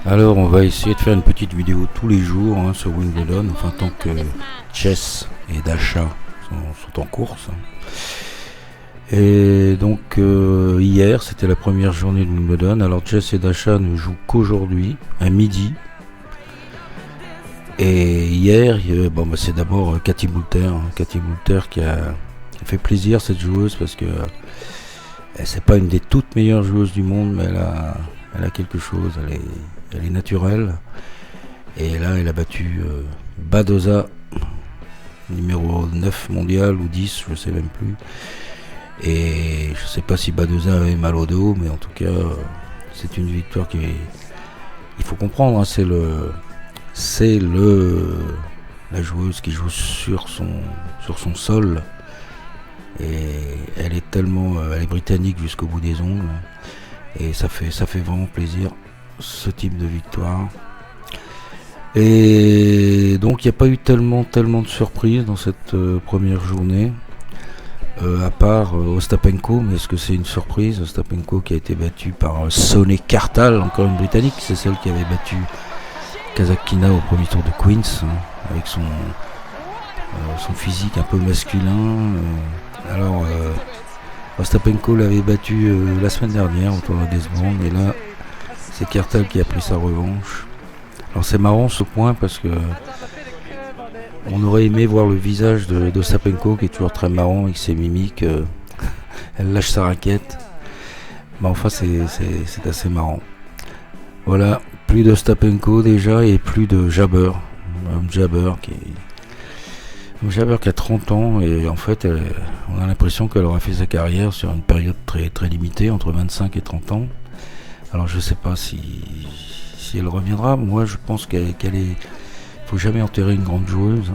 Alors on va essayer de faire une petite vidéo tous les jours sur Wimbledon, enfin tant que Chess et Dasha sont en course. Et donc hier c'était la première journée de Wimbledon. Alors Chess et Dasha ne jouent qu'aujourd'hui à midi. Et hier c'est d'abord Cathy Boulter, Cathy Boulter qui a fait plaisir, cette joueuse, parce que c'est pas une des toutes meilleures joueuses du monde, mais elle a quelque chose, elle est naturelle. Et là elle a battu Badosa, numéro 9 mondial ou 10, je sais même plus. Et je sais pas si Badosa avait mal au dos, mais en tout cas c'est une victoire il faut comprendre, c'est la joueuse qui joue sur son sol. Et elle est elle est britannique jusqu'au bout des ongles, et ça fait vraiment plaisir, ce type de victoire. Et donc il n'y a pas eu tellement de surprises dans cette première journée, à part Ostapenko. Mais est-ce que c'est une surprise? Ostapenko qui a été battu par Sonny Kartal, encore une britannique, c'est celle qui avait battu Kasatkina au premier tour de Queens, avec son physique un peu masculin. Alors Ostapenko l'avait battu la semaine dernière au tournoi d'Esbron, et là c'est Kartal qui a pris sa revanche. Alors c'est marrant ce point, parce que on aurait aimé voir le visage d'Ostapenko, qui est toujours très marrant avec ses mimiques. Elle lâche sa raquette, mais enfin c'est assez marrant. Voilà, plus d'Ostapenko déjà, et plus de Jabber. Jabber qui a 30 ans, et en fait on a l'impression qu'elle aura fait sa carrière sur une période très, très limitée, entre 25 et 30 ans. Alors je sais pas si elle reviendra. Moi je pense qu'elle faut jamais enterrer une grande joueuse.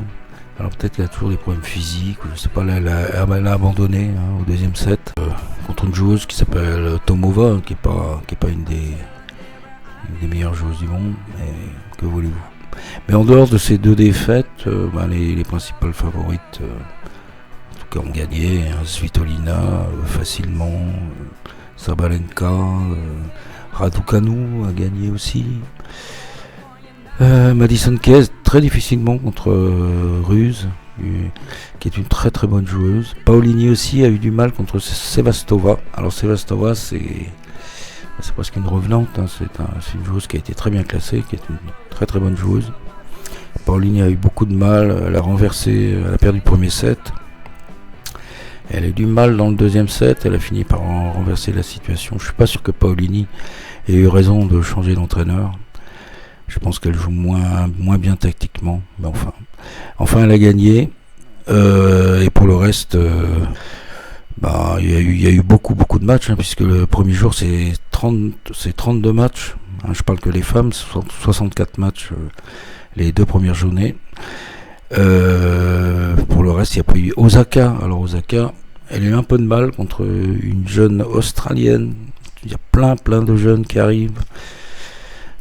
Alors peut-être qu'elle a toujours des problèmes physiques, ou je sais pas, elle a abandonné au deuxième set contre une joueuse qui s'appelle Tomova, qui est pas une des meilleures joueuses du monde, mais que voulez-vous. Mais en dehors de ces deux défaites, les principales favorites en tout cas ont gagné, Svitolina facilement, Sabalenka, Raducanu a gagné aussi, Madison Keys très difficilement contre Ruse, qui est une très très bonne joueuse. Paolini aussi a eu du mal contre Sevastova. Alors Sevastova c'est presque une revenante, c'est une joueuse qui a été très bien classée, qui est une très très bonne joueuse. Paolini a eu beaucoup de mal, elle a perdu le premier set. Elle a eu du mal dans le deuxième set, elle a fini par renverser la situation. Je suis pas sûr que Paolini ait eu raison de changer d'entraîneur. Je pense qu'elle joue moins bien tactiquement, mais enfin elle a gagné. Et pour le reste, il y a eu beaucoup de matchs, puisque le premier jour c'est 32 matchs. Je parle que les femmes, 64 matchs les deux premières journées. Pour le reste, il n'y a pas eu Osaka. Alors Osaka, elle a eu un peu de mal contre une jeune Australienne. Il y a plein de jeunes qui arrivent,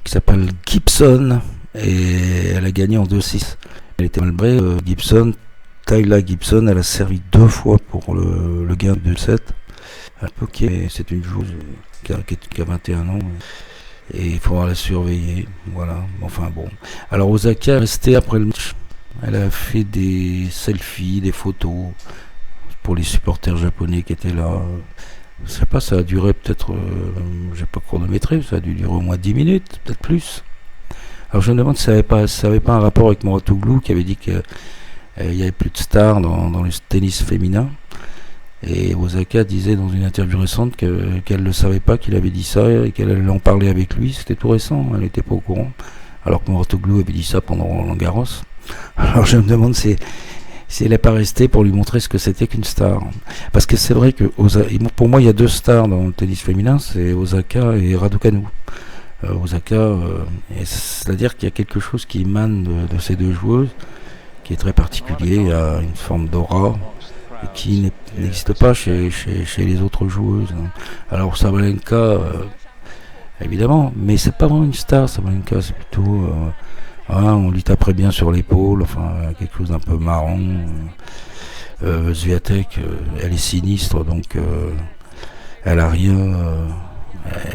qui s'appelle Gibson, et elle a gagné en 2-6. Elle était malgré Gibson. Tyla Gibson, elle a servi 2 fois pour le gain de 2-7. Ok, c'est une joueuse qui a 21 ans, et il faudra la surveiller. Voilà, enfin bon. Alors Osaka est restée après le match. Elle a fait des selfies, des photos pour les supporters japonais qui étaient là. Je sais pas, ça a duré peut-être, j'ai pas chronométré, ça a dû durer au moins 10 minutes, peut-être plus. Alors je me demande si ça avait pas un rapport avec Mouratoglou, qui avait dit qu'il n'y avait plus de stars dans le tennis féminin. Et Osaka disait dans une interview récente qu'elle ne savait pas qu'il avait dit ça, et qu'elle allait en parler avec lui. C'était tout récent, elle n'était pas au courant. Alors que Mouratoglou avait dit ça pendant Roland-Garros. Alors je me demande si elle n'est pas restée pour lui montrer ce que c'était qu'une star. Parce que c'est vrai que pour moi il y a 2 stars dans le tennis féminin, c'est Osaka et Raducanu. Osaka, c'est-à-dire qu'il y a quelque chose qui émane de ces 2 joueuses, qui est très particulier. Il y a une forme d'aura qui n'existe pas chez les autres joueuses. Alors Sabalenka, évidemment, mais c'est pas vraiment une star. Sabalenka, c'est plutôt on lui taperait bien sur l'épaule, quelque chose d'un peu marrant. Swiatek, elle est sinistre, donc elle a rien,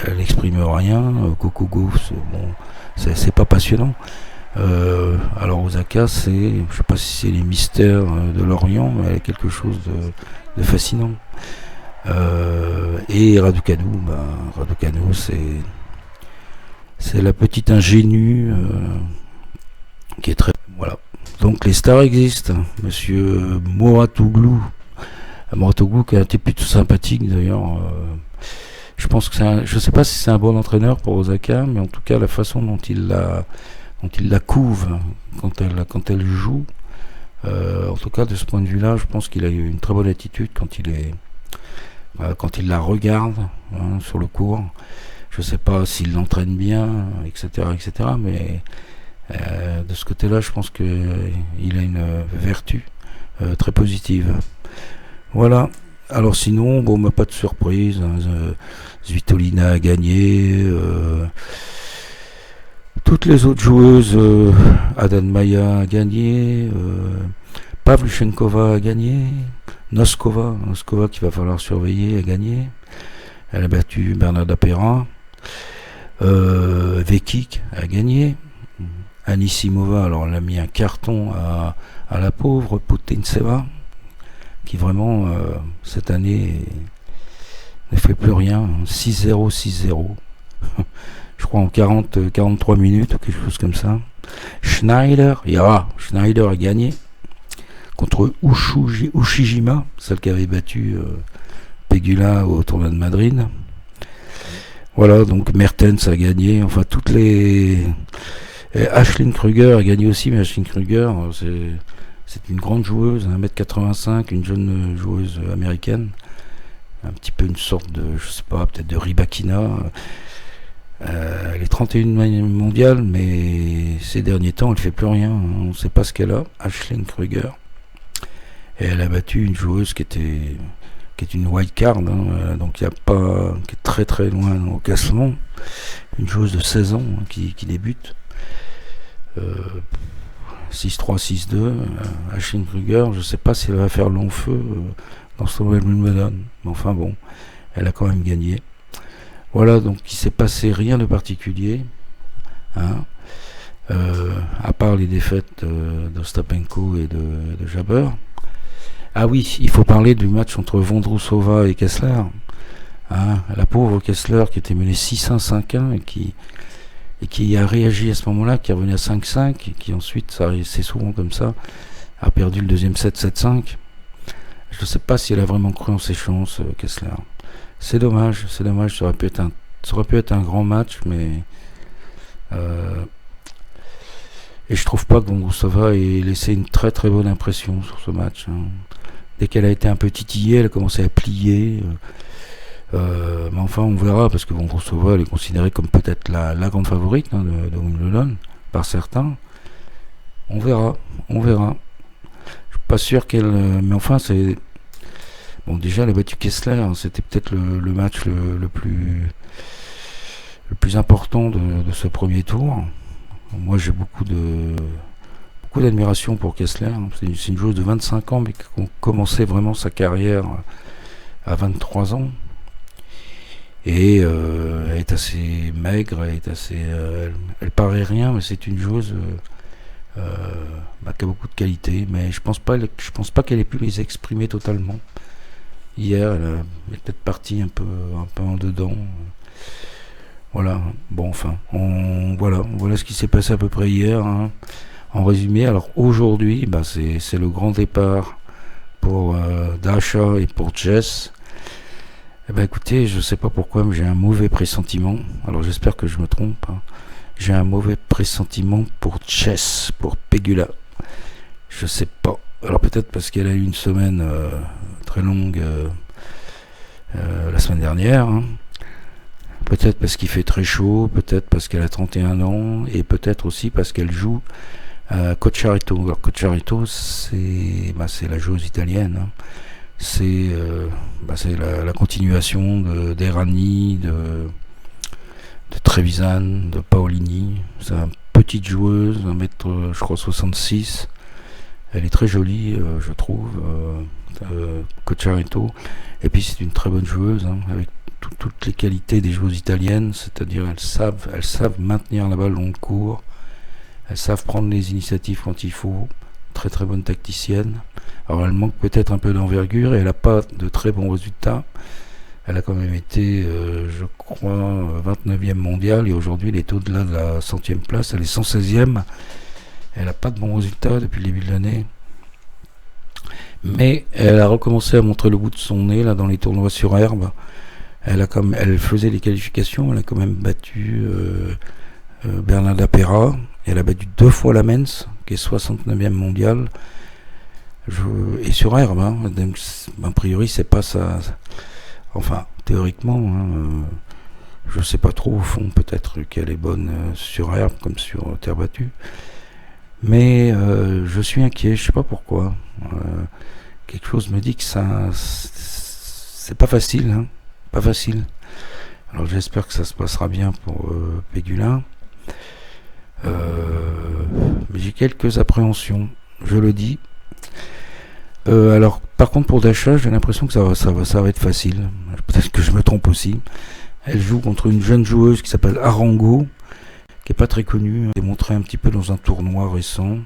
elle n'exprime rien. Coco Gauff, bon, c'est pas passionnant. Alors Osaka, je sais pas si c'est les mystères de l'Orient, mais elle a quelque chose de fascinant. Et Raducanu, Raducanu, c'est la petite ingénue qui est très... Voilà. Donc les stars existent. Monsieur Mouratoglou qui est un type plutôt sympathique d'ailleurs. Je pense que je sais pas si c'est un bon entraîneur pour Osaka, mais en tout cas la façon dont il la couve quand elle joue, en tout cas de ce point de vue-là, je pense qu'il a eu une très bonne attitude quand il la regarde sur le court. Je sais pas s'il l'entraîne bien, etc., mais de ce côté-là, je pense qu'il a une vertu très positive. Voilà. Alors sinon, pas de surprise. Svitolina a gagné. Toutes les autres joueuses, Adan Maya a gagné. Pavlyuchenkova a gagné. Noskova qu'il va falloir surveiller, a gagné. Elle a battu Bernarda Pera. Vekic a gagné. Anisimova, alors elle a mis un carton à la pauvre Putintseva, qui vraiment cette année ne fait plus rien. 6-0, 6-0. Je crois en 43 minutes ou quelque chose comme ça. Schneider a gagné contre Ushijima, celle qui avait battu Pegula au tournoi de Madrid. Voilà, donc Mertens a gagné, enfin toutes les... Aisling Kruger a gagné aussi, mais Aisling Kruger, c'est une grande joueuse, 1m85, une jeune joueuse américaine, un petit peu une sorte de, je sais pas, peut-être de Rybakina. Elle est 31e mondiale, mais ces derniers temps, elle fait plus rien. On ne sait pas ce qu'elle a, Aisling Kruger. Et elle a battu une joueuse qui est une wild card, donc il y a pas, qui est très très loin au classement. Une joueuse de 16 ans qui débute. 6-3, 6-2. Aisling Kruger, je ne sais pas si elle va faire long feu dans ce Wimbledon. Mais enfin bon, elle a quand même gagné. Voilà, donc il s'est passé rien de particulier. À part les défaites d'Ostapenko et de Jabber. Ah oui, il faut parler du match entre Vondrousova et Kessler. La pauvre Kessler qui était menée 6-1, 5-1 et qui a réagi à ce moment-là, qui est revenu à 5-5 et qui ensuite, c'est souvent comme ça, a perdu le deuxième set 7-5. Je ne sais pas si elle a vraiment cru en ses chances, Kessler. C'est dommage, ça aurait pu être un grand match, mais et je trouve pas que Vondrousova ait laissé une très très bonne impression sur ce match. Dès qu'elle a été un peu titillée, elle a commencé à plier. Mais enfin, on verra, parce que Vondrousova, elle est considérée comme peut-être la grande favorite de Wimbledon, par certains. On verra. Je suis pas sûr qu'elle... mais enfin, c'est... Bon, déjà, elle a battu Kessler, c'était peut-être le match le plus important de ce premier tour. Moi, j'ai beaucoup d'admiration pour Kessler. C'est une joueuse de 25 ans, mais qui a commencé vraiment sa carrière à 23 ans. Et elle est assez maigre, elle paraît rien, mais c'est une joueuse qui a beaucoup de qualité. Mais je pense pas qu'elle ait pu les exprimer totalement. Hier, elle est peut-être partie un peu en dedans. Voilà. Bon, enfin, voilà ce qui s'est passé à peu près hier. En résumé, alors aujourd'hui, c'est le grand départ pour Dasha et pour Jess. Écoutez, je sais pas pourquoi, mais j'ai un mauvais pressentiment. Alors j'espère que je me trompe. J'ai un mauvais pressentiment pour Jess, pour Pegula. Je sais pas. Alors peut-être parce qu'elle a eu une semaine très longue la semaine dernière. Peut-être parce qu'il fait très chaud, peut-être parce qu'elle a 31 ans, et peut-être aussi parce qu'elle joue Cocciarito. Alors Cocciarito, c'est la joueuse italienne. C'est la continuation d'Errani, de Trevisan, de Paolini. C'est une petite joueuse, 1m, je crois, 66. Elle est très jolie, je trouve, Cocciarito. Et puis c'est une très bonne joueuse, avec toutes les qualités des joueuses italiennes, c'est-à-dire elles savent maintenir la balle dans le court, elles savent prendre les initiatives quand il faut, très très bonne tacticienne. Alors elle manque peut-être un peu d'envergure et elle n'a pas de très bons résultats. Elle a quand même été, je crois, 29e mondiale et aujourd'hui elle est au-delà de la 100e place, elle est 116e. Elle n'a pas de bons résultats depuis le début de l'année. Mais elle a recommencé à montrer le bout de son nez là, dans les tournois sur herbe. Elle faisait les qualifications, elle a quand même battu Bernarda Pera. Et elle a battu 2 fois la Mens, qui est 69e mondiale. Et sur herbe, hein, donc, a priori c'est pas ça. Enfin, théoriquement, hein, je sais pas trop au fond, peut-être qu'elle est bonne sur herbe comme sur terre battue. Mais je suis inquiet, je sais pas pourquoi. Quelque chose me dit que ça, c'est pas facile, hein, pas facile. Alors j'espère que ça se passera bien pour Pegula. Mais j'ai quelques appréhensions, je le dis. Alors par contre pour Dasha, j'ai l'impression que ça va être facile. Peut-être que je me trompe aussi. Elle joue contre une jeune joueuse qui s'appelle Arango, qui est pas très connue, démontré un petit peu dans un tournoi récent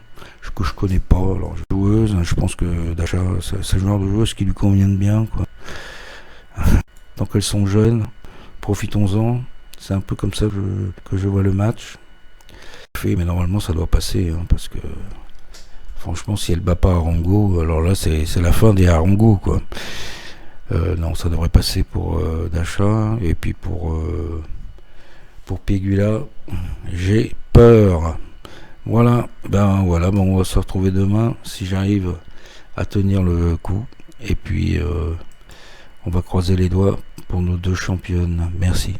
que je connais pas. Alors joueuse, je pense que Dasha, c'est le genre de joueuse qui lui conviennent bien, quoi. Tant qu'elles sont jeunes, profitons-en. C'est un peu comme ça que je vois le match. Mais normalement ça doit passer, hein, parce que franchement si elle bat pas Arango, alors là c'est la fin des Arango, quoi. Non, ça devrait passer pour Dasha. Et puis pour Pegula, j'ai peur. Voilà, on va se retrouver demain si j'arrive à tenir le coup. Et puis on va croiser les doigts pour nos 2 championnes. Merci.